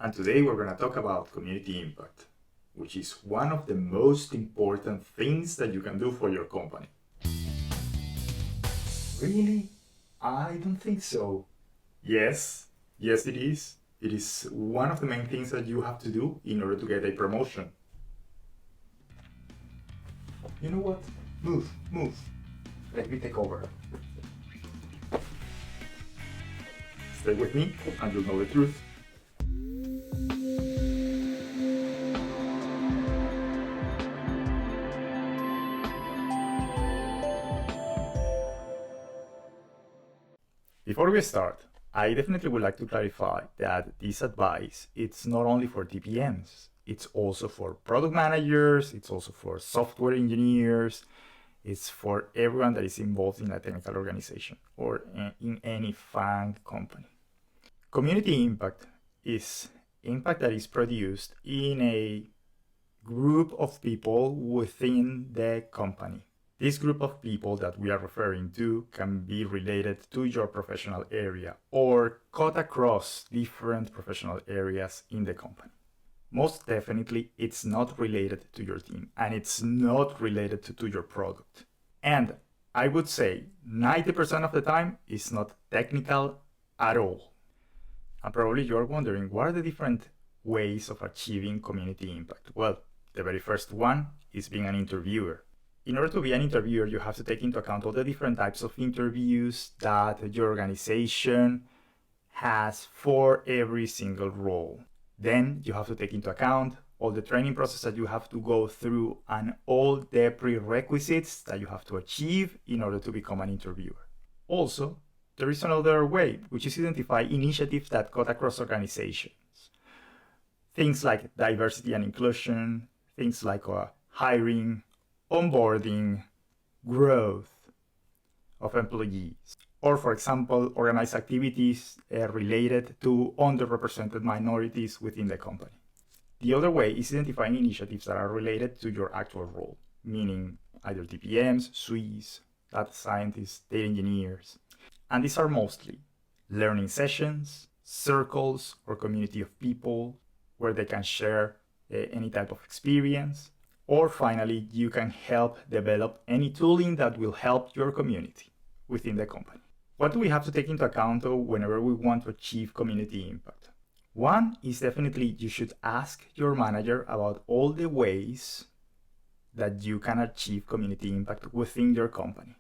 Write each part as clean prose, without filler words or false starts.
and today we're going to talk about community impact, which is one of the most important things that you can do for your company. Really? I don't think so. Yes, it is. It is one of the main things that you have to do in order to get a promotion. You know what? Move. Let me take over. Stay with me and you'll know the truth. Before we start, I definitely would like to clarify that this advice, it's not only for TPMs, it's also for product managers, it's also for software engineers, it's for everyone that is involved in a technical organization or in any FANG company. Community impact is impact that is produced in a group of people within the company. This group of people that we are referring to can be related to your professional area or cut across different professional areas in the company. Most definitely, it's not related to your team and it's not related to your product. And I would say 90% of the time it's not technical at all. And probably you're wondering, what are the different ways of achieving community impact? Well, the very first one is being an interviewer. In order to be an interviewer, you have to take into account all the different types of interviews that your organization has for every single role. Then you have to take into account all the training process that you have to go through and all the prerequisites that you have to achieve in order to become an interviewer. Also, there is another way, which is identify initiatives that cut across organizations. Things like diversity and inclusion, things like hiring, onboarding, growth of employees, or for example, organize activities related to underrepresented minorities within the company. The other way is identifying initiatives that are related to your actual role, meaning either TPMs, SWEs, data scientists, data engineers. And these are mostly learning sessions, circles, or community of people where they can share any type of experience. Or finally, you can help develop any tooling that will help your community within the company. What do we have to take into account though whenever we want to achieve community impact? One is definitely you should ask your manager about all the ways that you can achieve community impact within your company.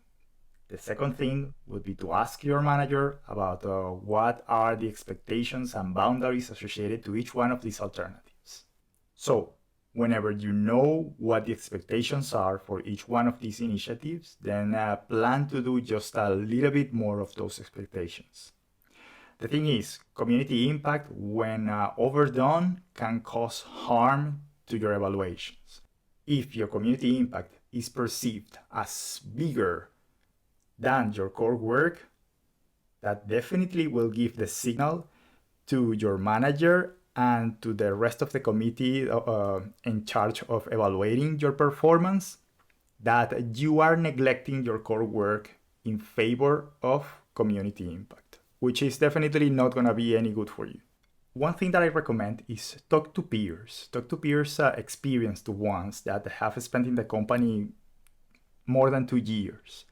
The second thing would be to ask your manager about what are the expectations and boundaries associated to each one of these alternatives. So, whenever you know what the expectations are for each one of these initiatives, then plan to do just a little bit more of those expectations. The thing is, community impact, when overdone, can cause harm to your evaluations. If your community impact is perceived as bigger than your core work, that definitely will give the signal to your manager and to the rest of the committee in charge of evaluating your performance that you are neglecting your core work in favor of community impact, which is definitely not going to be any good for you. One thing that I recommend is talk to peers. Talk to peers, experienced ones that have spent in the company more than 2 years,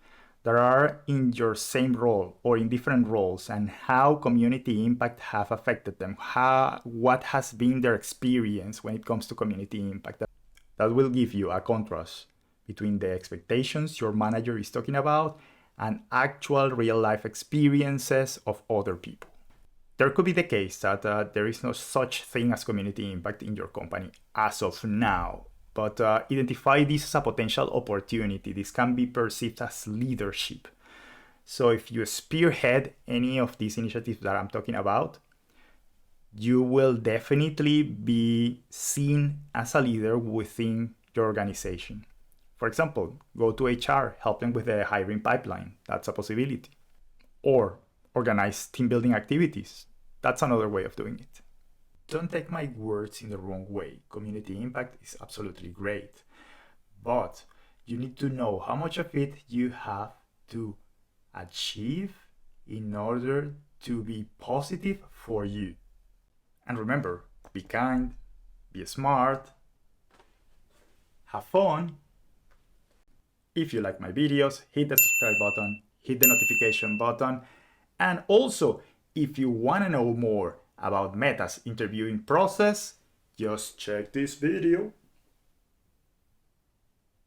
that are in your same role or in different roles, and how community impact have affected them, what has been their experience when it comes to community impact. That will give you a contrast between the expectations your manager is talking about and actual real life experiences of other people. There could be the case that there is no such thing as community impact in your company as of now. But identify this as a potential opportunity. This can be perceived as leadership. So if you spearhead any of these initiatives that I'm talking about, you will definitely be seen as a leader within your organization. For example, go to HR, help them with the hiring pipeline. That's a possibility. Or organize team building activities. That's another way of doing it. Don't take my words in the wrong way. Community impact is absolutely great, but you need to know how much of it you have to achieve in order to be positive for you. And remember, be kind, be smart, have fun. If you like my videos, hit the subscribe button, hit the notification button, and also if you want to know more about Meta's interviewing process, just check this video.